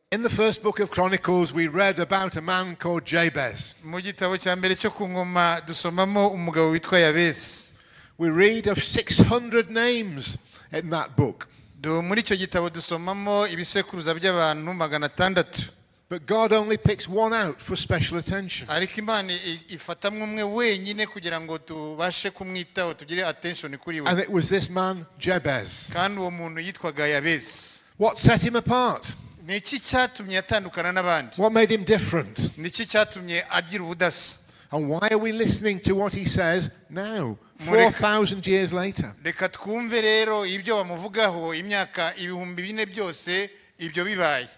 In the first book of Chronicles, we read about a man called Jabez. Mu gitabo cya mbere cyo ku ngoma dusomamo umugabo witwa Yabesi. We read of 600 names in that book. Muri icyo gitabo dusomamo ibisekuruza by'abantu 600. But God only picks one out for special attention. Ariko Imana ifatamwe umwe wenyine kugira ngo tubashe kumwitaho tugire attention kuri we. And it was this man Jabez. Kandi uwo muntu yitwaga Yabesi. What set him apart? Niki cyatumye atandukana n'abandi? What made him different? Niki cyatumye agira ubudasa? And why are we listening to what he says now, 4,000 years later? Reka twumve rero ibyo bamuvugaho imyaka 4,000 byose ibyo bibaye.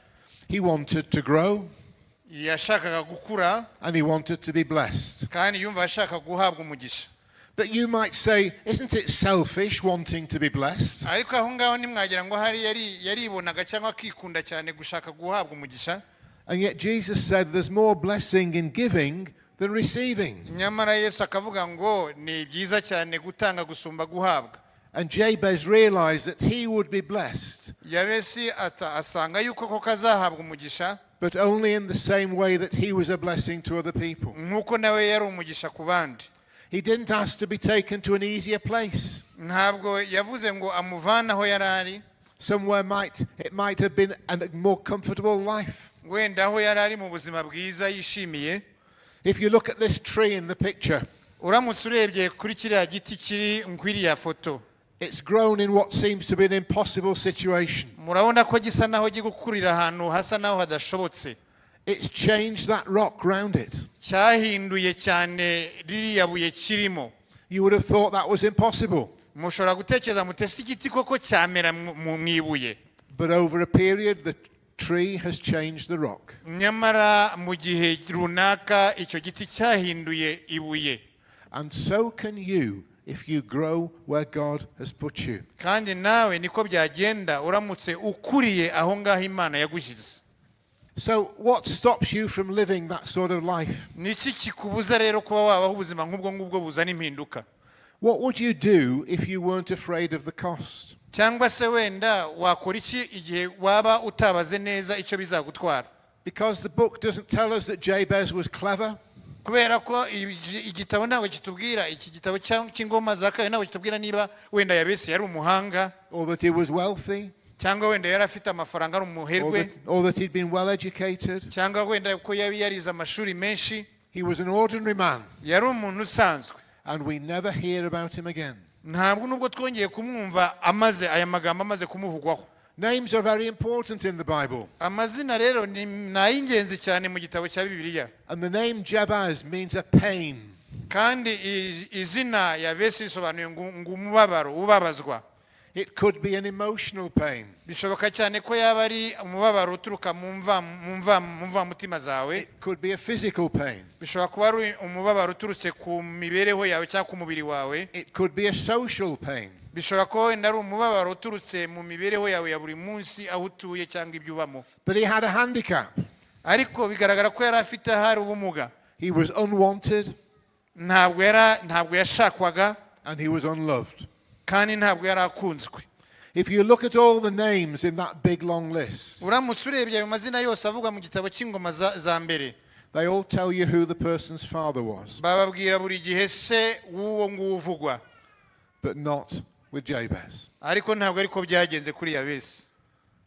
He wanted to grow. Yashakaga gukura. And he wanted to be blessed. Kandi yumva ashaka guhabwa umugisha. But you might say, isn't it selfish wanting to be blessed? Ariko aho ngaho nimwagira ngo hari yaribonaga cyangwa akikunda cyane gushaka guhabwa umugisha. And yet Jesus said there's more blessing in giving than receiving. Nyamara Yesu akavuga ngo ni byiza cyane gutanga gusumba guhabwa. And Jabez realized that he would be blessed. Yabesi asanga yuko ko kazahabwa umugisha. But only in the same way that he was a blessing to other people. Nkuko nawe yari umugisha ku bandi. He didn't ask to be taken to an easier place. Ntabwo yavuze ngo amuvana aho yarari. Somewhere it might have been a more comfortable life. Wenda aho yarari mu buzima bwiza yishimiye. If you look at this tree in the picture, uramutse urebye kuri kiriya giti kiri nkwiriya foto. It's grown in what seems to be an impossible situation. Murabona ko gisa naho gigukurira ahantu hasa naho hadashobotse. It's changed that rock round it. Cyahinduye cyane ririya buye kirimo. You would have thought that was impossible. Mushobora gutekereza mutesi igiti koko cyamera mu ibuye. But over a period the tree has changed the rock. Nyamara mu gihe runaka icyo giti cyahinduye ibuye. And so can you if you grow where God has put you. Kandi nawe niko byagenda uramutse ukuriye aho ngaho Imana yagushyize. So what stops you from living that sort of life? Niki kikubuza rero kuba wabaho ubuzima nk'ubwo ngubwo buzana impinduka? What would you do if you weren't afraid of the cost? Cyangwa se wenda wakora iki igihe waba utabaze neza icyo bizagutwara? Because the book doesn't tell us that Jabez was clever. Kubera ko igitabo ntabwo kitubwira iki gitabo cy'ingoma za kabiri ntabwo kitubwira niba wenda Yabesi yari umuhanga, or that he was wealthy, cyangwa wenda yari afite amafaranga ari umuherwe, or that he'd been well educated. cyangwa wenda ko yari yarize amashuri menshi. He was an ordinary man. Yari umuntu usanzwe. And we never hear about him again. Ntabwo nubwo twongeye kumwumva amaze aya magambo amaze kumuvugwaho. Names are very important in the Bible. Amazina rero ni ay'ingenzi cyane mu gitabo cya Bibiliya. And the name Jabez means a pain. Kandi izina Yabesi risobanuye ngo umubabaro, ubabazwa. It could be an emotional pain. Bishoboka cyane ko yaba ari umubabaro uturuka mu mva mutima zawe. It could be a physical pain. Bishobora kuba ari umubabaro uturutse ku mibereho yawe cyangwa ku mubiri wawe. It could be a social pain. Bishobora kuba wenda ari umubabaro uturutse mu mibereho yawe ya buri munsi aho utuye cyangwa ibyo ubamo. But he had a handicap. Ariko bigaragara ko yari afite hari ubumuga. He was unwanted. Ntabwo yashakwaga. And he was unloved. Kandi ntabwo yari akunzwe. If you look at all the names in that big long list, uramutse urebye ayo mazina yose avuga mu gitabo cy'ingoma za mbere, they all tell you who the person's father was. bababwira buri gihe se w'uwo nguwo uvugwa. But not with Jabez. Ariko ntabwo ariko byagenze kuri Yabesi.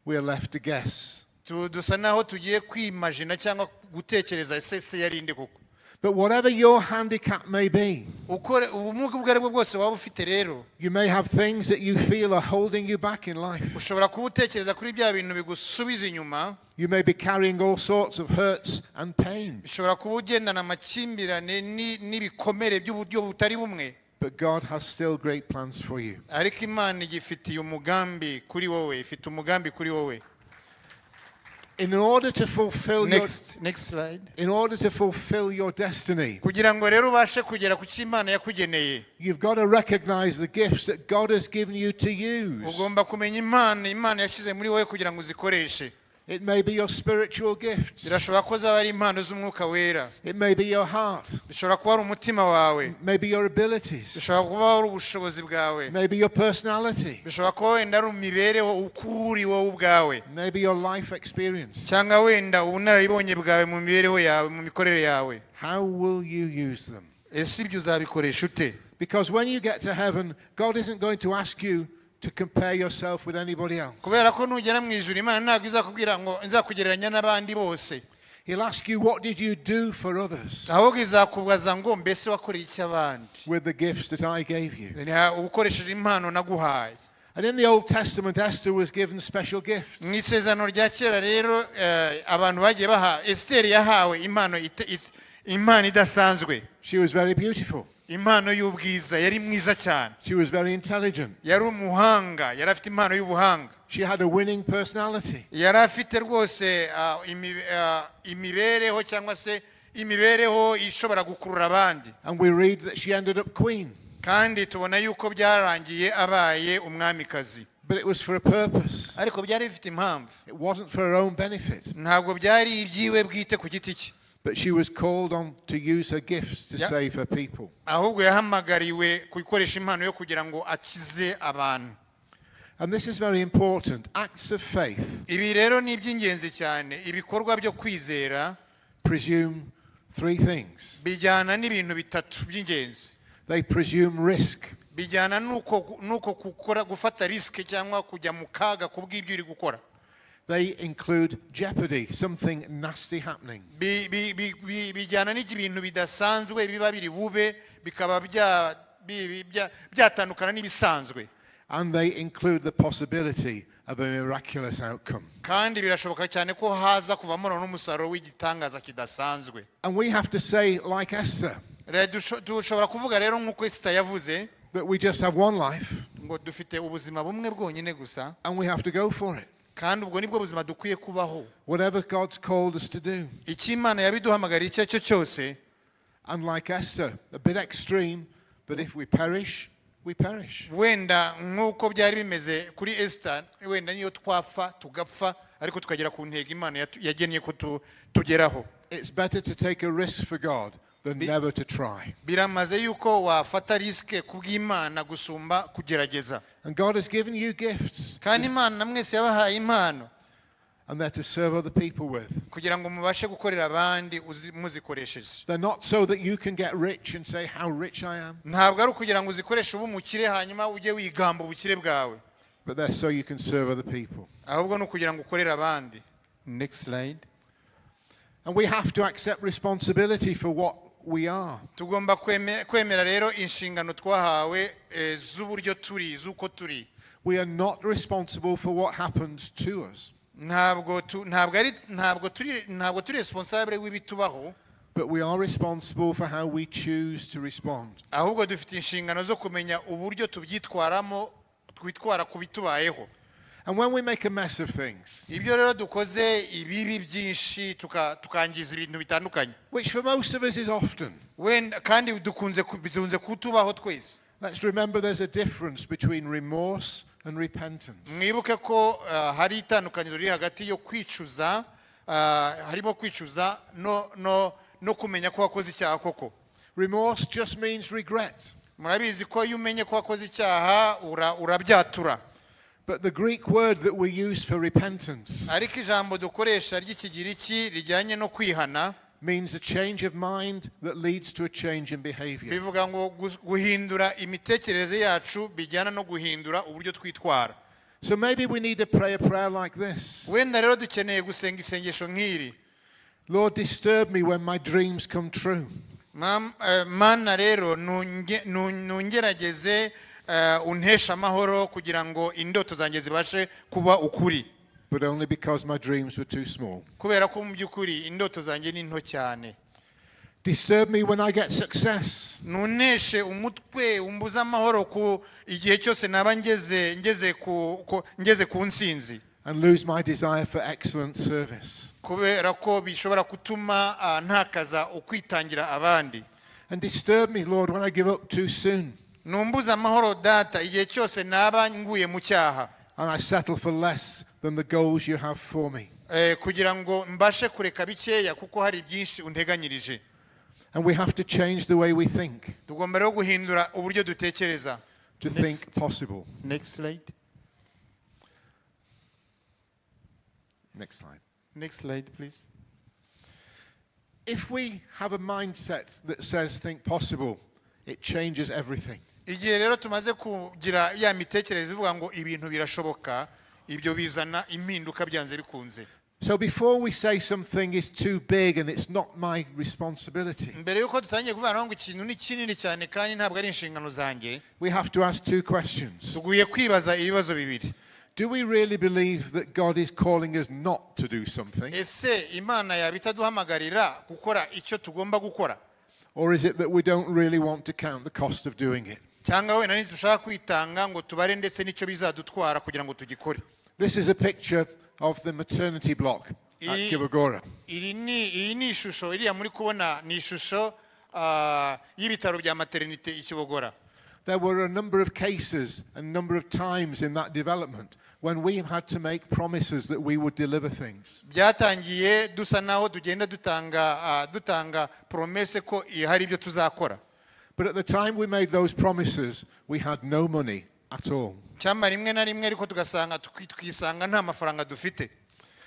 We are left to guess. Dusa naho tugiye kwimagina cyangwa gutekereza se yari inde koko. But whatever your handicap may be, ubumuga ubwo aribwo bwose waba ufite rero, you may have things that you feel are holding you back in life. ushobora kuba utekereza kuri bya bintu bigusubiza inyuma. You may be carrying all sorts of hurts and pain. Ushobora kuba ugendana amakimbirane n'ibikomere by'uburyo butari bumwe. But God has still great plans for you. Ariko Imana igifitiye umugambi kuri wowe, ifite umugambi kuri wowe. In order to fulfill next slide. In order to fulfill your destiny, kugira ngo rero ubashe kugera ku cy'Imana yakugeneye, you've got to recognize the gifts that God has given you to use. Ugomba kumenya Imana yashyize muri wowe kugira ngo uzikoreshe. It may be your spiritual gifts. birashobora ko zaba ari impano z'umwuka wera, It may be your heart. bishobora kuba ari umutima wawe, It may be your abilities. bishobora kuba ari ubushobozi bwawe, It may be your personality. bishobora kuba wenda ari imibereho uko uri wowe ubwawe, It may be your life experience. cyangwa wenda ubunararibonye bwawe mu mibereho yawe, mu mikorere yawe. How will you use them? Ese ibyo uzabikoresha ute? Because when you get to heaven, God isn't going to ask you to compare yourself with anybody else. kubera ko nugera mu ijuru Imana ntabwo izakubwira ngo nzakugereranya n'abandi bose, He'll ask you, what did you do for others ahubwo izakubaza ngo mbese wakoreye iki abandi with the gifts that I gave you? ukoresheje impano naguhaye. And in the Old Testament, Esther was given special gifts. Mu isezerano rya kera rero abantu bagiye baha, Esiteri yahawe impano idasanzwe, She was very beautiful. impano y'ubwiza, yari mwiza cyane, She was very intelligent. yari umuhanga, yari afite impano y'ubuhanga, She had a winning personality. yari afite rwose imibereho cyangwa se imibereho ishobora gukurura abandi, And we read that she ended up queen. kandi tubona yuko byarangiye abaye umwamikazi. But it was for a purpose. Ariko byari bifite impamvu, It wasn't for her own benefit. ntabwo byari ibyiwe bwite ku giti cye, But she was called on to use her gifts to Yeah. save her people. ahubwo yahamagariwe gukoresha impano yo kugira ngo akize abantu. And this is very important. Acts of faith Ibi rero ni iby'ingenzi cyane. Ibikorwa byo kwizera presume three things. bijyana n'ibintu bitatu by'ingenzi. They presume risk. Bijyana nuko gufata risk cyangwa kujya mu kaga kubw'ibyo uri gukora. They include jeopardy, something nasty happening. Bijyana n'ibintu bidasanzwe biba biri bube bikaba byatandukana n'ibisanzwe. And they include the possibility of a miraculous outcome. Kandi birashoboka cyane ko haza kuvamo n'umusaruro w'igitangaza kidasanzwe. And we have to say, like Esther, Dushobora kuvuga rero nk'uko Esther yavuze that we just have one life ngo dufite ubuzima bumwe bwonyine gusa, and we have to go for it. kandi ubwo nibwo buzima dukwiye kubaho. Whatever God's called us to do. Icyo Imana yabiduhamagariye icyo cyo cyose. And like Esther, a bit extreme, but if we perish, we perish. Wenda nk'uko byari bimeze kuri Esther, wenda niyo twapfa tugapfa, ariko tukagera ku ntego Imana yagennye ko tugeraho. It's better to take a risk for God than never to try. Biramaze yuko wafata risk kubw'Imana gusumba kugerageza. And God has given you gifts, Kandi Imana mwese yabahaye impano and they're to serve other people with. kugira ngo mubashe gukorera abandi muzikoresheje. They're not so that you can get rich and say how rich I am, Ntabwo ari ukugira ngo uzikoreshe ubu umukire hanyuma ujye wigamba ubukire bwawe, but they're so you can serve other people. ahubwo ni ukugira ngo ukorere abandi. Next slide. And we have to accept responsibility for what we are. Tugomba kwemera rero inshingano twahawe z'uburyo turi, z'uko turi. We are not responsible for what happens to us, Ntabwo turi responsable w'ibitubaho, but we are responsible for how we choose to respond. ahubwo dufite inshingano zo kumenya uburyo tubyitwaramo, twitwara ku bitubayeho. And when we make a mess of things, Ibyo rero dukoze ibibi byinshi tukangiza ibintu bitandukanye, which for most of us is often, wenda kandi bitunze kutubaho twese. let's remember there's a difference between remorse and repentance. Mwibuke ko hari itandukaniro riri hagati yo kwicuza, harimo kwicuza no kumenya ko wakoze icyaha koko. Remorse just means regret. Murabizi ko iyo umenye ko wakoze icyaha urabyatura. But the Greek word that we use for repentance Ariko ijambo dukoresha ry'ikigiriki rijyanye no kwihana means a change of mind that leads to a change in behavior. bivuga ngo guhindura imitekerereze yacu bijyana no guhindura uburyo twitwara. So maybe we need to pray a prayer like this. Wenda rero dukeneye gusenga isengesho nk'iri. Lord, disturb me when my dreams come true. Mana rero nungerageze untesha amahoro kugira ngo indoto zanjye zibashe kuba ukuri. But only because my dreams were too small. Kubera ko mu by'ukuri indoto zanjye ni nto cyane. Disturb me when I get success. Nuneshe umutwe umbuza amahoro ku igihe cyose naba ngeze ku nsinzi. And lose my desire for excellent service. Kubera ko bishobora gutuma ntakaza ukwitangira abandi. And disturb me, Lord, when I give up too soon. Numbuza amahoro data igihe cyose naba nguye mu cyaha. And I settle for less than the goals you have for me. kugira ngo mbashe kureka bikeya kuko hari byinshi unteganyirije. And we have to change the way we think, Tugomba rero guhindura uburyo dutekereza. to think possible. Next slide. Next slide. Next slide, please. If we have a mindset that says think possible, it changes everything. Igihe rero tumaze kugira ya mitekerereze ivuga ngo ibintu birashoboka, ibyo bizana impinduka byanze bikunze. So before we say something is too big and it's not my responsibility, Mbere yuko dutangiye kuvuga ngo ikintu ni kinini cyane kandi ntabwo ari inshingano zanjye, we have to ask two questions. tuguye kwibaza ibibazo bibiri. Do we really believe that God is calling us not to do something? Ese Imana yaba itaduhamagarira gukora icyo tugomba gukora? Or is it that we don't really want to count the cost of doing it? Cyangwa wenda ntidushaka kwitanga ngo tubare ndetse n'icyo bizadutwara kugira ngo tugikore? This is a picture of the maternity block at Kibogora. Iyi ni ishusho iriya muri kubona ni ishusho y'ibitaro bya maternité i Kibogora. There were a number of cases and a number of times in that development when we had to make promises that we would deliver things. Byatangiye dusa naho tugenda dutanga promesse ko hari ibyo tuzakora. But at the time we made those promises, we had no money at all. Cyama rimwe na rimwe ariko tugasanga tukisanga nta mafaranga dufite.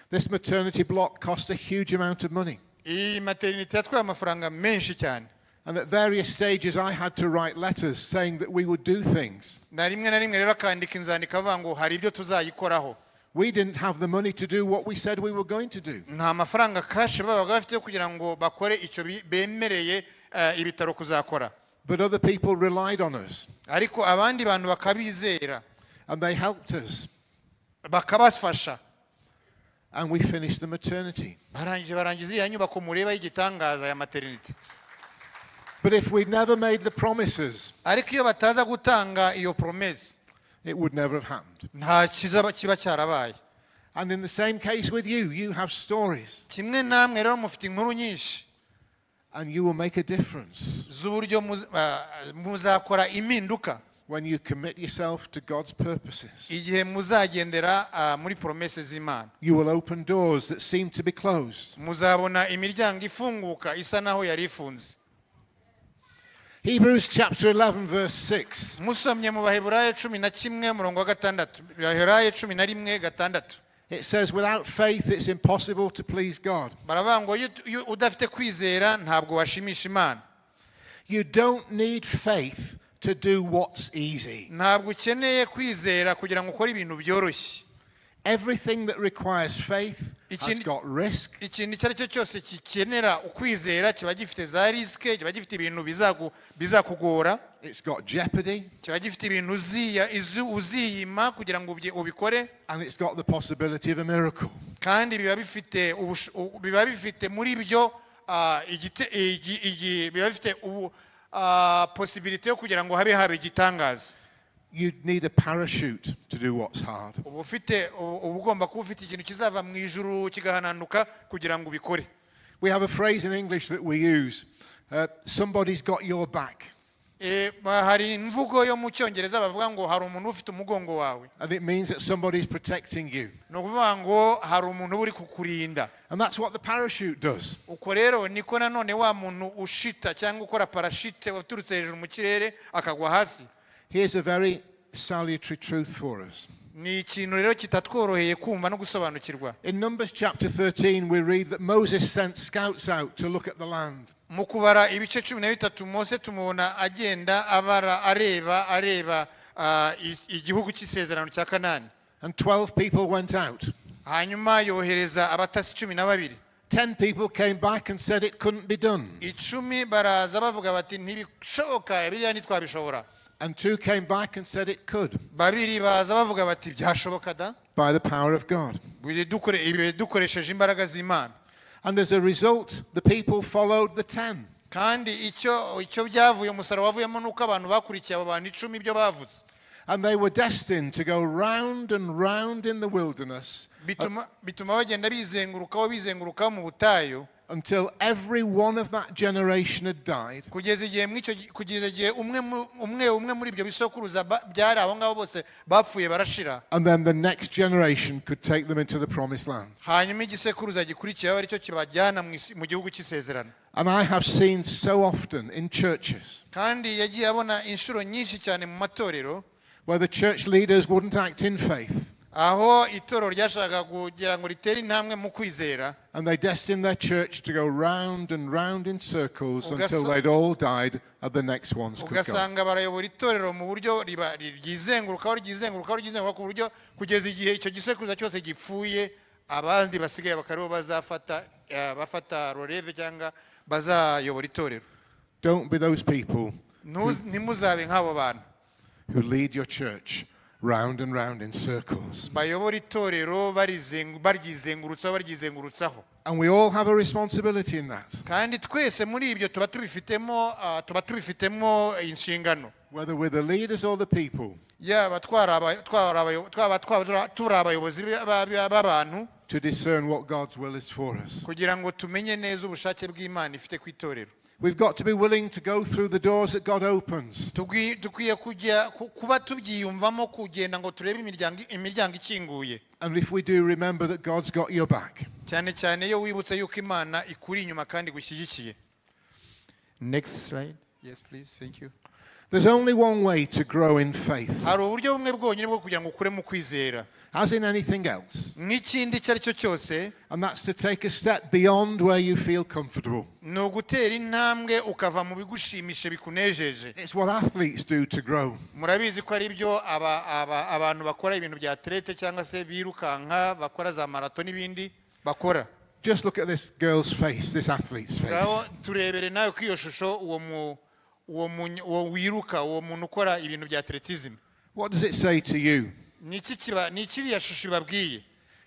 This maternity block cost a huge amount of money. Iyi maternité yatwaye amafaranga menshi cyane. And at various stages I had to write letters saying that we would do things. Na rimwe rero akandika inzandiko avuga ngo hari ibyo tuzayikoraho. We didn't have the money to do what we said we were going to do. Nta mafaranga cash babaga bafite kugira ngo bakore icyo bemereye ibitaro kuzakora. But other people relied on us. Ariko abandi bantu bakabizera. And they helped us. Bakabafasha. And we finished the maternity. Barangiza iya nyubako mureba y'igitangaza ya maternity. But if we'd never made the promises, ariko iyo bataza gutanga iyo promise, it would never have happened. nta kiba cyarabaye. And in the same case with you, you have stories. Kimwe namwe rero mufite inkuru nyinshi. And you will make a difference z'uburyo muzakora impinduka when you commit yourself to God's purposes. igihe muzagendera muri promises z'Imana. You will open doors that seem to be closed. Muzabona imiryango ifunguka isa naho yari ifunze. Hebrews chapter 11 verse 6. Musomye mu Baheburayo 11 murongo wa 6. Baheburayo 11:6. It says, without faith it's impossible to please God. Baravuga ngo udafite kwizera ntabwo washimisha Imana. You don't need faith to do what's easy. Ntabwo ukeneye kwizera kugira ngo ukore ibintu byoroshye. Everything that requires faith has got risk. Ikintu icyo ari cyo cyose kikenera ukwizera kiba gifite za riske, kiba gifite ibintu bizakugora. It's got jeopardy. Kiba gifite ibintu uziyima kugira ngo ubikore. And it's got the possibility of a miracle. Kandi biba bifite muri byo biba bifite possibility yo kugira ngo habe igitangaza. You need a parachute to do what's hard. Ugomba kuba ufite ikintu kizava mu ijuru kigahananuka kugira ngo ubikore. We have a phrase in English that we use. Somebody's got your back. Hari imvugo yo mu Cyongereza bavuga ngo hari umuntu ufite umugongo wawe. And it means that somebody's protecting you. No kuvuga ngo hari umuntu uri kukurinda. And that's what the parachute does. Uko rero niko nanone wa muntu ushita cyangwa ukora parachute waturutse hejuru mu kirere akagwa hasi. Here's a very salutary truth for us. Ni ikintu rero kitatworoheye kumva no gusobanukirwa. In Numbers chapter 13 we read that Moses sent scouts out to look at the land. Mu kubara ibice 13 Mose tumubona agenda areba igihugu cy'isezerano cya Kanani. And 12 people went out. Hanyuma yohereza abatasi 12. 10 people came back and said it couldn't be done. 10 baraza bavuga bati ntibishoboka biriya ntitwabishobora. And 2 came back and said it could. 2 baza bavuga bati byashoboka da. By the power of God. Dukoresheje imbaraga z'Imana. And as a result, the people followed the 10. Kandi icyo byavuye umusaruro wavuyemo nuko abantu bakurikiye abo bantu 10 ibyo bavuze. And they were destined to go round and round in the wilderness. Bituma bagenda bizenguruka mu butayu. until every one of that generation had died. kugeza igihe umwe muri ibyo bisokuruza byari aho ngaho bose bapfuye barashira. And then the next generation could take them into the promised land. hanyuma igisekuruza gikurikiyeho aricyo kibajyana mu gihugu cy'isezerano. And I have seen so often in churches kandi yagiye abona inshuro nyinshi cyane mu matorero where the church leaders wouldn't act in faith. aho itorero ryashakaga kugira ngo ritere intambwe mu kwizera. And they destined their church to go round and round in circles until they'd all died and the next ones could go. ugasanga barayobora itorero mu buryo ryizengurukaho ku buryo kugeza igihe icyo gisekuruza cyose gipfuye abandi basigaye bakaribo bafata roleve cyangwa bazayobora itorero. Don't be those people ntimuzabe nk'abo bantu who lead your church round and round in circles. bayobora itorero baryizengurutsaho. And we all have a responsibility in that. kandi twese muri ibyo tuba tubifitemo inshingano. Whether we're the leaders or the people. yaba turi abayobozi b'abantu. To discern what God's will is for us. kugira ngo tumenye neza ubushake bw'Imana ifite ku itorero. We've got to be willing to go through the doors that God opens. Tukwiye kuba tubyiyumvamo kugenda ngo turebe imiryango ikinguye. And if we do, remember that God's got your back. cyane cyane iyo wibutse yuko Imana ikuri inyuma kandi gushyigikiye. Next slide. Yes, please. Thank you. There's only one way to grow in faith. hari uburyo bumwe bwonyine bwo kugira ngo ukure mu kwizera. As in anything else. nk'ikindi icyo ari cyo cyose. And that's to take a step beyond where you feel comfortable. ni ugutera intambwe ukava mu bigushimishe bikunejeje. It's what athletes do to grow. murabizi ko ari byo abantu bakora ibintu bya atlete cyangwa se birukanka bakora za marato n'ibindi bakora. Just look at this girl's face, this athlete's face. turebere nawe ko iyo shusho uwo wiruka uwo muntu ukora ibintu bya atletism. What does it say to you? ni ikiriya shusho ibabwiye.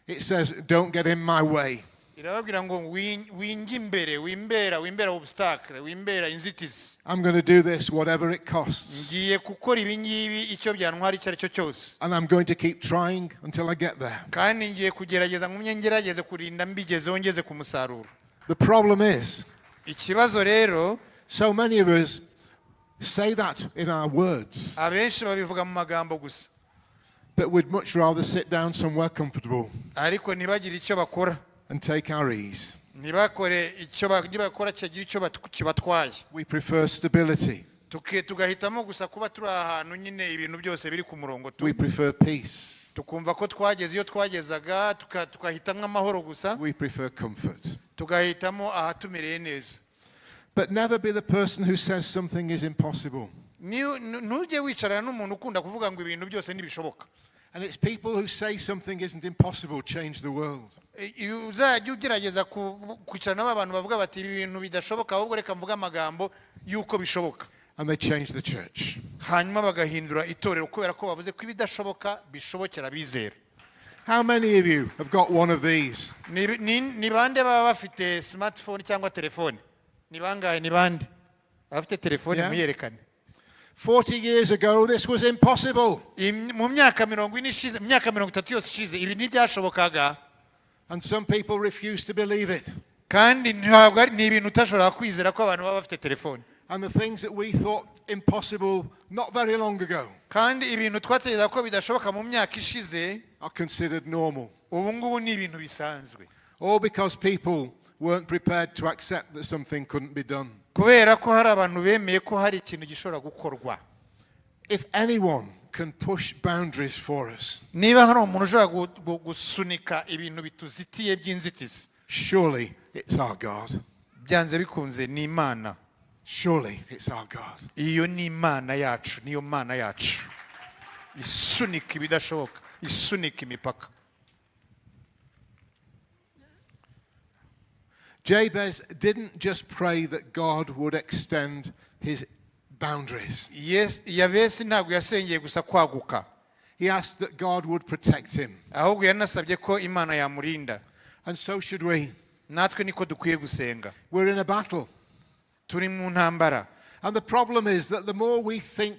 It says, don't get in my way. irababwira ngo winjye imbere wimbera obstacle wimbera inzitizi. I'm going to do this whatever it costs. ngiye gukora ibi ngibi icyo byantwara icyo ari cyo cyose. And I'm going to keep trying until I get there. kandi ngiye kugerageza ngerageze kurinda mbigezeho ngeze ku musaruro. The problem is, ikibazo rero, so many of us say that in our words, abenshi babivuga mu magambo gusa, but we'd much rather sit down somewhere comfortable ariko ntibagire icyo bakora and take our ease. ntibakore icyo bakora cyagira icyo kibatwaye. We prefer stability. tugahitamo gusa kuba turi ahantu nyine ibintu byose biri ku murongo. We prefer peace. tukumva ko twageze iyo twagezaga tukahitamo amahoro gusa. We prefer comfort. tugahitamo ahatumereye neza. But never be the person who says something is impossible. ntujye wicarana n'umuntu ukunda kuvuga ngo ibintu byose ntibishoboka. And it's people who say something isn't impossible change the world. uzajya ugerageza kwicarana n'abantu bavuga bati ibi bintu bidashoboka ahubwo reka mvuga amagambo y'uko bishoboka. And they change the church. hanyuma bagahindura itorero kubera ko bavuze ko ibidashoboka bishobokera bizera. How many of you have got one of these? ni bande baba bafite smartphone cyangwa telefone? ni bande bafite telefone? muyerekane. 40 years ago this was impossible. mu myaka 40 ishize, myaka 30 yose ishize ibi ntibyashobokaga. And some people refuse to believe it. kandi ntabwo ni ibintu utashobora kwizera ko abantu baba bafite telefone. And the things that we thought impossible not very long ago kandi ibintu twatekereza ko bidashoboka mu myaka ishize are considered normal. ubu ngubu ni ibintu bisanzwe. All because people weren't prepared to accept that something couldn't be done. kubera ko hari abantu bemeye ko hari ikintu gishobora gukorwa. If anyone can push boundaries for us, niba hari umuntu ushobora gusunika ibintu bituzitiye by'inzitizi, surely it's our God. byanze bikunze ni Imana. Surely it's our God. iyo ni Imana yacu, niyo Mana yacu isunika ibidashoboka, isunika imipaka. Jabez didn't just pray that God would extend his boundaries. Yabesi ntabwo yasengeye gusa kwaguka. He asked that God would protect him. ahubwo yanasabye ko Imana yamurinda. And so should we. natwe niko dukwiye gusenga. We're in a battle. turi mu ntambara. And the problem is that the more we think,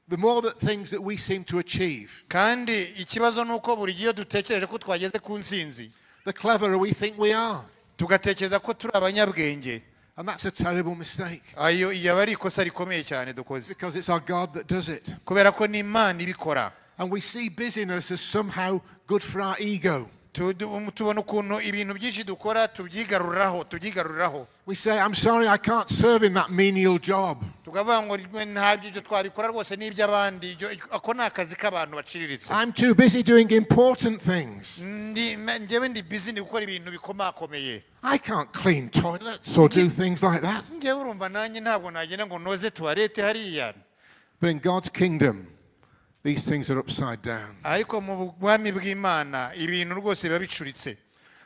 the more that things that we seem to achieve, kandi ikibazo nuko buri gihe dutekereje ko twageze ku nsinzi, the cleverer we think we are. tugatekereza ko turi abanyabwenge. And that's a terrible mistake. Ayo yaba ari ikosa rikomeye cyane dukoze. Because it's our God that does it. Kubera ko ni Imana ibikora. And we see busyness as somehow good for our ego. Tubona ukuntu ibintu byinshi dukora tubyigaruriraho. We say, I'm sorry, I can't serve in that menial job. Tukavuga ngo ntabyo ibyo twabikora rwose n'iby'abandi, ako ni akazi k'abantu baciriritse. I'm too busy doing important things. Njyewe ndi busy ndi gukora ibintu bikomakomeye. I can't clean toilets or do things like that. Njyewe urumva nanjye ntabwo nagenda ngo noze toilette hariya. But in God's kingdom, these things are upside down. Ariko mu bwami bw'Imana ibintu rwose biba bicuritse.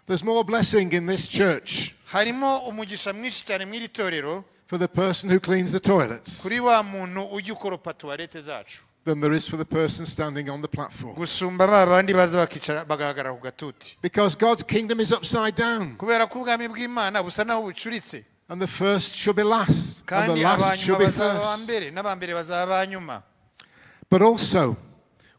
There's more blessing in this church Harimo umugisha mwinshi cyane mw'iri torero for the person who cleans the toilets kuri wa muntu ujya ukoropa toilette zacu than there is for the person standing on the platform. gusumba ba bandi baza bakicara bagahagarara ku gatuti. Because God's kingdom is upside down. Kubera ko ubwami bw'Imana busa naho bucuritse. And the first shall be last, and the Kandi last shall abanyuma be bazaba first. abambere n'abambere bazaba abanyuma. But also,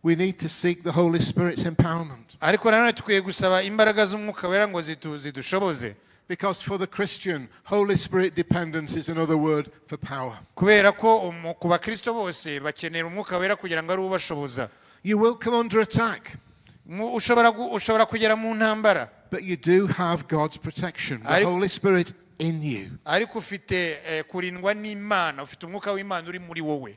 we need to seek the Holy Spirit's empowerment. Ariko nanone tukwiye gusaba imbaraga z'Umwuka Wera ngo zidushoboze. Because for the Christian, Holy Spirit dependence is another word for power. Kubera ko ku bakristo bose bakenera Umwuka Wera kugira ngo ari ubashoboza. You will come under attack, Ushobora kugera mu ntambara. but you do have God's protection, the Holy Spirit in you. Ariko ufite kurindwa n'Imana, ufite Umwuka w'Imana uri muri wowe.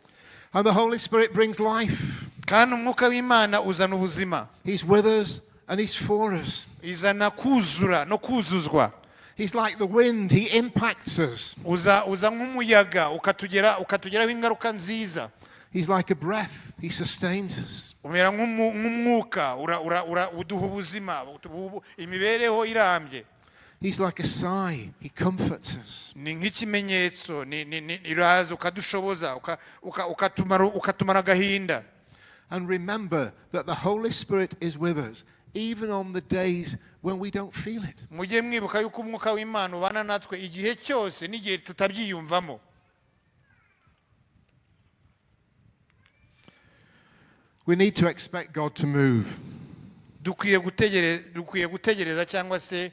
And the Holy Spirit brings life. Kandi Umwuka w'Imana uzana ubuzima. He's with us and He's for us. Izana kuzura no kuzuzwa. He's like the wind, He impacts us. Uza nk'umuyaga ukatugeraho ingaruka nziza. He's like a breath, He sustains us. Umera nk'umwuka uduha ubuzima, imibereho irambye. He's like a sigh, He comforts us. Ni nk'ikimenyetso, iraza ukadushoboza, ukatumara agahinda. And remember that the Holy Spirit is with us, even on the days when we don't feel it. Mujye mwibuka yuko Umwuka w'Imana ubana natwe igihe cyose n'igihe tutabyiyumvamo. We need to expect God to move. Dukwiye gutegereza cyangwa se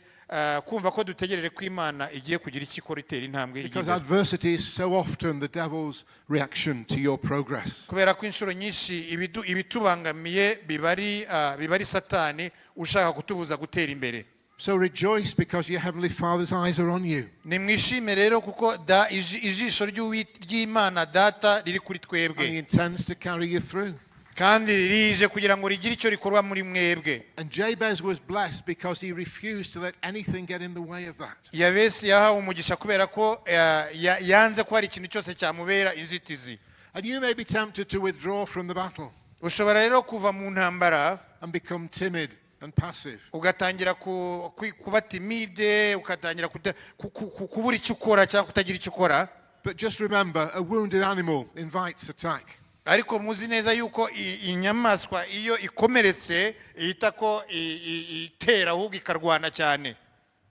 kumva ko dutegereje ko Imana igiye kugira ikikora itera intambwe Because igiye. adversity is so often the devil's reaction to your progress. Kubera ko inshuro nyinshi ibitubangamiye bibari Satani ushaka kutubuza gutera imbere. So rejoice because your Heavenly Father's eyes are on you. Nimwishime rero kuko ijisho ry'Imana data riri kuri And He twebwe. intends to carry you through. Kandi rije kugira ngo rigire icyo rikorwa muri mwebwe. And Jabez was blessed because he refused to let anything get in the way of that. Yabesi yahawe umugisha kubera ko yanze ko hari ikintu cyose cyamubera inzitizi. And you may be tempted to withdraw from the battle Ushobora rero kuva mu ntambara and become timid and passive. ugatangira kuba timide, ugatangira kubura icyo ukora cyangwa kutagira icyo ukora. But just remember, a wounded animal invites attack. Ariko muzi neza yuko inyamaswa iyo ikomeretse ihita ko itera ahubwo ikarwana cyane.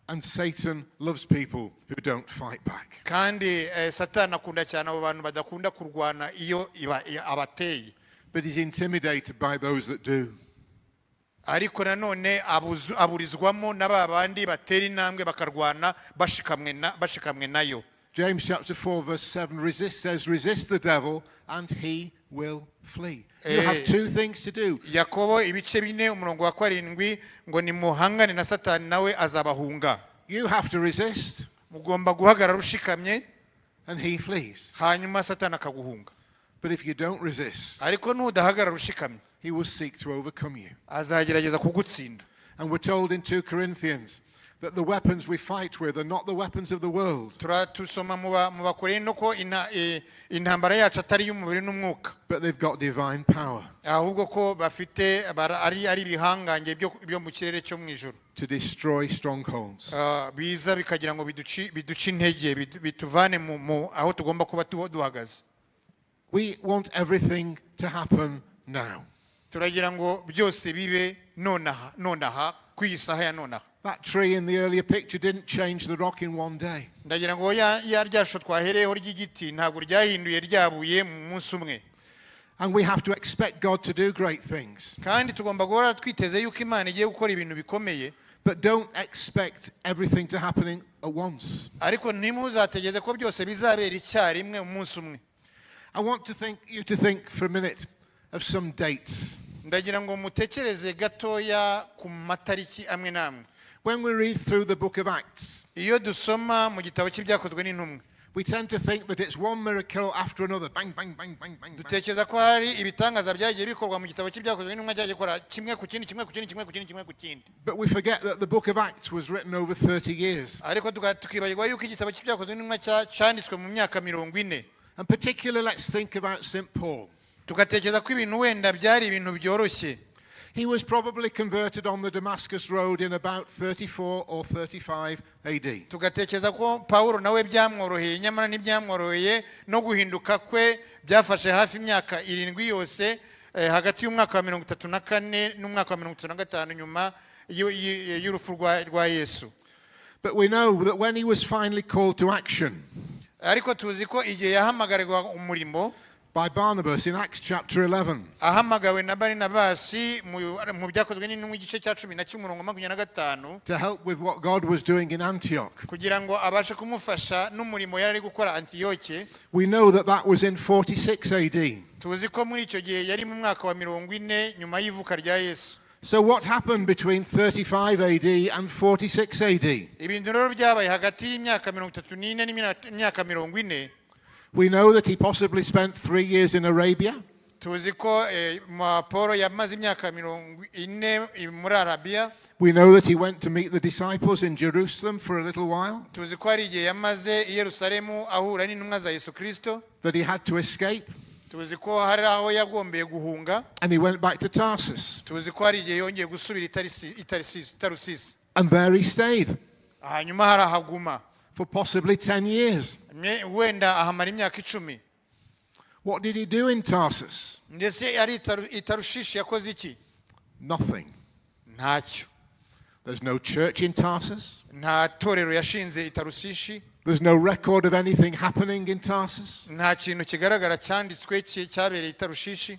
And Satan loves people who don't fight back. Kandi Satani akunda cyane abo bantu badakunda kurwana iyo abateye. But he's intimidated by those that do. Ariko nanone aburizwamo n'aba bandi batera intambwe bakarwana bashikamwe nayo. James chapter 4 verse 7 says, resist the devil and he will flee. You have two things to do. Yakobo ibice 4 umurongo wa 7 ngo nimuhangane na Satani nawe azabahunga. You have to resist Mugomba guhagarara ushikamye and he flees. hanyuma Satani akaguhunga. But if you don't resist, Ariko nudahagarara ushikamye he will seek to overcome you. azagerageza kugutsinda. And we're told in 2 Corinthians that the weapons we fight with are not the weapons of the world, Tusoma mu Bakorinto ko intambara yacu atari y'umubiri n'umwuka, but they've got divine power ahubwo ko bafite ari ibihangange byo mu kirere cyo mu ijuru, to destroy strongholds. biza bikagira ngo biduce intege, bituvane mu aho tugomba kuba duhagaze. We want everything to happen now. Turagira ngo byose bibe nonaha ku isaha ya nonaha. That tree in the earlier picture didn't change the rock in one day. Ndagira ngo ryasho twahereyeho ry'igiti ntabwo ryahinduye ryabuye mu munsi umwe. And we have to expect God to do great things. Kandi tugomba guhora twiteze yuko Imana igiye gukora ibintu bikomeye. But don't expect everything to happen at once. ariko ntimuzategeze ko byose bizabera icyarimwe umunsi umwe. I want you to think for a minute of some dates. Ndagira ngo mutekereze gatoya ku matariki amwe namwe. When we read through the book of Acts, Iyo dusoma mu gitabo cy'ibyakozwe n'intumwa, we tend to think that it's one miracle after another. Bang, bang, bang, bang, bang, bang. dutekereza ko hari ibitangaza byagiye bikorwa mu gitabo cy'ibyakozwe n'intumwa byagiye gukora kimwe ku kindi kimwe ku kindi kimwe ku kindi kimwe ku kindi. But we forget that the book of Acts was written over 30 years. Ariko tukibagirwa yuko igitabo cy'ibyakozwe n'intumwa cyanditswe mu myaka 40. And particularly, let's think about St. Paul. Tugatekereza ko ibintu wenda byari ibintu byoroshye. He was probably converted on the Damascus Road in about 34 or 35 AD. Tugatekereza ko Pawulo nawe byamworoheye, nyamara ntibyamworoheye no guhinduka kwe byafashe hafi imyaka 7 yose, hagati y'umwaka wa 34 n'umwaka wa 35 nyuma y'urupfu rwa Yesu. But we know that when he was finally called to action Ariko tuzi ko igihe yahamagarirwa umurimo by Barnabas in Acts chapter 11, ahamagawe na Barnabasi mu byakozwe n'intumwa igice cya 10:25 to help with what God was doing in Antioch. kugira ngo abashe kumufasha n'umurimo yari ari gukora Antiyoke. We know that that was in 46 AD. Tuzi ko muri icyo gihe yari mu mwaka wa 40 nyuma y'ivuka rya Yesu. So what happened between 35 AD and 46 AD? Ibintu rero byabaye hagati y'imyaka 34 n'imyaka 40. We know that he possibly spent 3 years in Arabia. Tuzi ko Paul yamaze imyaka 40 muri Arabiya. We know that he went to meet the disciples in Jerusalem for a little while, Tuzi ko hari igihe yamaze i Yerusalemu ahura n'intumwa za Yesu Kristo. that he had to escape, Tuzi ko hari aho yagombeye guhunga. and he went back to Tarsus. Tuzi ko hari igihe yongeye gusubira i Tarusisi. And there he stayed Hanyuma harahaguma. for possibly 10 years. Wenda ahamara imyaka 10. What did he do in Tarsus? Ndetse ari i Tarushishi yakoze iki? Nothing. Ntacyo. There's no church in Tarsus. Nta torero yashinze i Tarushishi. There's no record of anything happening in Tarsus. Nta kintu kigaragara cyanditswe cyabereye i Tarushishi.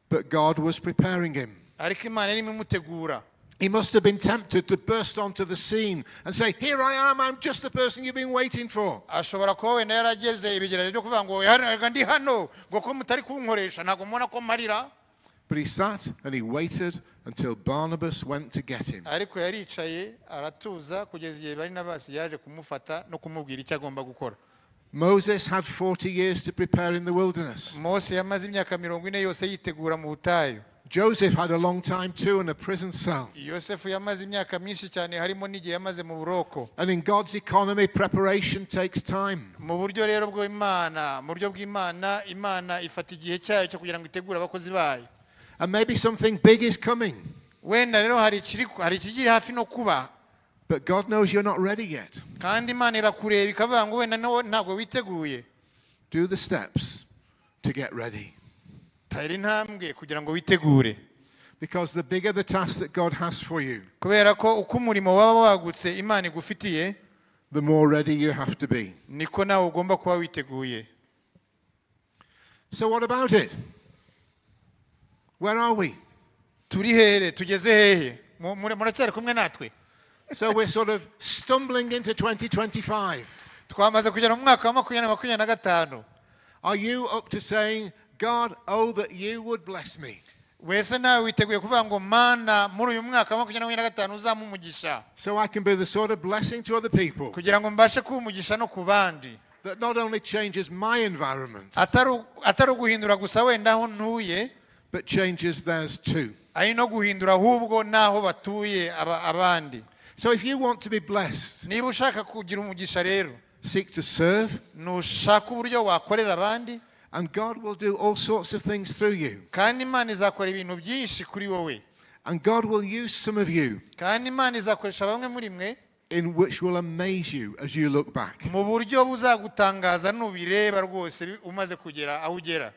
But God was preparing him. Ariko Imana irimo imutegura. He must have been tempted to burst onto the scene and say, "Here I am, I'm just the person you've been waiting for." Ashobora kuba wenda yarageze ibigeragezo byo kuvuga ngo yaraga ndi hano ngo ko mutari kunkoresha ntago mbona ko marira. But he sat and he waited until Barnabas went to get him. Ariko yaricaye aratuza kugeza igihe Barnabasi yaje kumufata no kumubwira icyo agomba gukora. Moses had 40 years to prepare in the wilderness. Mose yamaze imyaka 40 yose yitegura mu butayu. Joseph had a long time too in a prison cell. Yosefu yamaze imyaka myinshi cyane harimo n'igihe yamaze mu buroko. And in God's economy, preparation takes time. Mu buryo rero bw'Imana, mu buryo bw'Imana, Imana ifata igihe cyayo cyo kugira ngo itegure abakozi bayo. And maybe something big is coming. Wenda rero hari ikiri hafi no kuba. But God knows you're not ready yet. Kandi Imana irakureba ikavuga ngo wenda ntabwo witeguye. Do the steps to get ready. Tayira intambwe kugira ngo witegure. Because the bigger the task that God has for you, Kubera ko uko umurimo waba wagutse Imana igufitiye, the more ready you have to be. niko nawe ugomba kuba witeguye. So what about it? Where are we? Turi hehe, tugeze hehe? Muracyari kumwe natwe? So we're sort of stumbling into 2025. Twamaze kugera mu mwaka wa 2025. Are you up to saying, "God, oh, that you would bless me"? Wese nawe witeguye kuvuga ngo Mana muri uyu mwaka wa 2025 uzamumugisha. So I can be the sort of blessing to other people Kugira ngo mbashe kuumugisha no ku bandi. that not only changes my environment, Atari guhindura gusa wenda aho ntuye, but changes theirs too. ari no guhindura ahubwo naho batuye abandi. So if you want to be blessed, Niba ushaka kugira umugisha rero, seek to serve, nushaka uburyo wakorera abandi, and God will do all sorts of things through you. kandi Imana izakora ibintu byinshi kuri wowe. And God will use some of you Kandi Imana izakoresha bamwe muri mwe in which will amaze you as you look back. mu buryo buzagutangaza nubireba rwose umaze kugera aho ugera.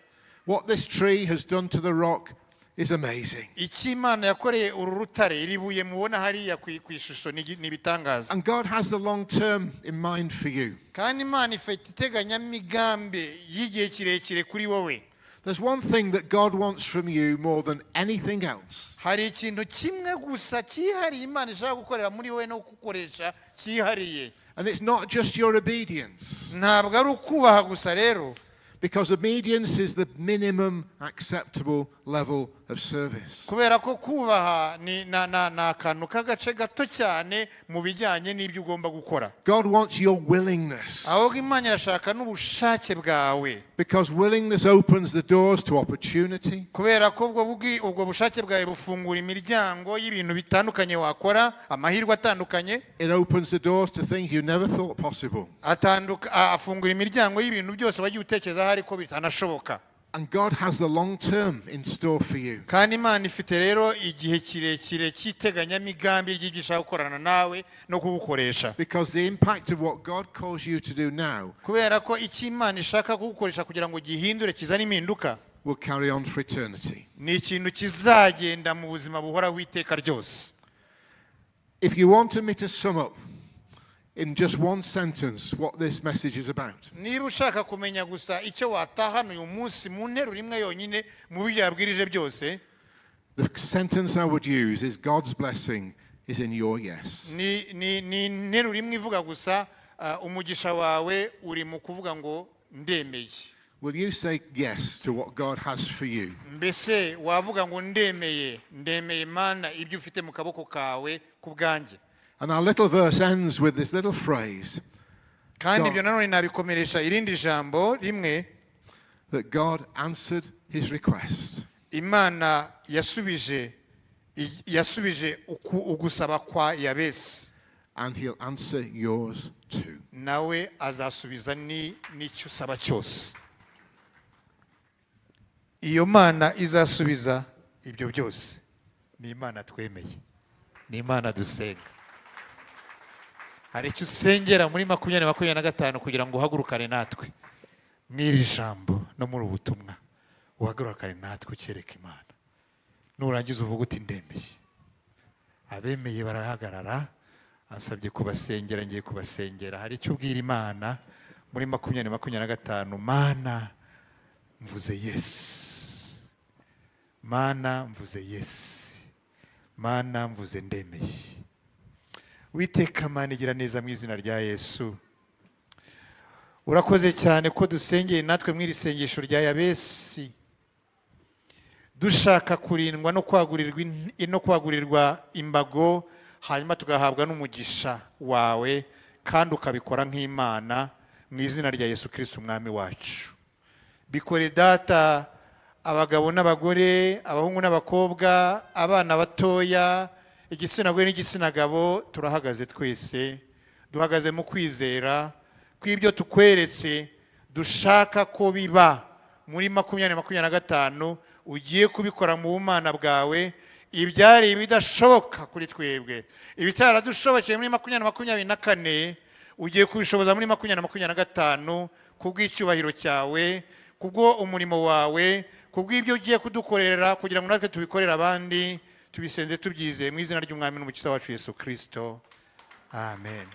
What this tree has done to the rock is amazing. Iki Imana yakoreye uru rutare iribuye mubona hariya ku ishusho nibitangaza. And God has the long term in mind for you. Kandi Imana ifite iteganya migambe y'igihe kirekire kuri wowe. There's one thing that God wants from you more than anything else. hari ikintu kimwe gusa cyihariye Imana ishaka gukorera muri wowe no gukoresha cyihariye. And it's not just your obedience. Ntabwo ari ukubaha gusa rero. Because obedience is the minimum acceptable level of service. Kubera ko kubaha ni akantu k'agace gato cyane mu bijyanye n'ibyo ugomba gukora. God wants your willingness. Ahubwo Imana irashaka n'ubushake bwawe. Because willingness opens the doors to opportunity. Kubera ko ubwo bushake bwawe bufungura imiryango y'ibintu bitandukanye wakora, amahirwe atandukanye. It opens the doors to things you never thought possible. Afungura imiryango y'ibintu byose wagiye utekereza ariko bitanashoboka. And God has the long term in store for you. Kandi Imana ifite rero igihe kirekire cy'iteganyamigambi ry'ibyo ishaka gukorana nawe no kugukoresha. Because the impact of what God calls you to do now kubera ko icyo Imana ishaka kugukoresha kugira ngo gihindure kizane impinduka will carry on for eternity. ni ikintu kizagenda mu buzima buhoraho iteka ryose. If you want me to sum up in just one sentence what this message is about, niba ushaka kumenya gusa icyo watahana uyu munsi mu nteruro imwe yonyine mu byo yabwirije byose, the sentence I would use is God's blessing is in your yes. ni nteruro imwe ivuga gusa umugisha wawe uri mu kuvuga ngo ndemeye. Will you say yes to what God has for you? Mbese wavuga ngo ndemeye Mana ibyo ufite mu kaboko kawe ku bwanjye. And our little verse ends with this little phrase, kandi ibyo nanone nabikomeresha irindi jambo rimwe, that God answered his request. Imana yasubije ugusaba kwa Yabesi, And he'll answer yours too. nawe azasubiza n'icyo usaba cyose. Iyo Mana izasubiza ibyo byose ni Imana twemeye, ni Imana dusenga. Hari icyo usengera muri 2025 kugira ngo uhagurukane natwe n'iri jambo no muri ubutumwa, uhagurukane natwe ukereka Imana. Nurangiza uvuga uti ndemeye. Abemeye barahagarara, ansabye kubasengera, ngiye kubasengera. Hari icyo ubwira Imana muri 2025, Mana mvuze yes, Mana mvuze yes, Mana mvuze ndemeye. Witeka Mana igira neza mu izina rya Yesu. Urakoze cyane ko dusengeye natwe mw'iri sengesho rya Yabesi, dushaka kurindwa no kwagurirwa imbago, hanyuma tugahabwa n'umugisha wawe, kandi ukabikora nk'Imana mu izina rya Yesu Kristo umwami wacu. Bikore Data, abagabo n'abagore, abahungu n'abakobwa, abana batoya, igitsina gore n'igitsina gabo, turahagaze twese, duhagaze mu kwizera kw'ibyo tukweretse dushaka ko biba muri 2025, ugiye kubikora mu bumana bwawe. Ibyari ibidashoboka kuri twebwe, ibitaradushobokeye muri 2024, ugiye kubishoboza muri 2025 kubw'icyubahiro cyawe, kubwo umurimo wawe, kubw'ibyo ugiye kudukorera kugira ngo natwe tubikorere abandi. Tubisenze tubyizeye mu izina ry'umwami n'umukiza wacu Yesu Kristo. Amen.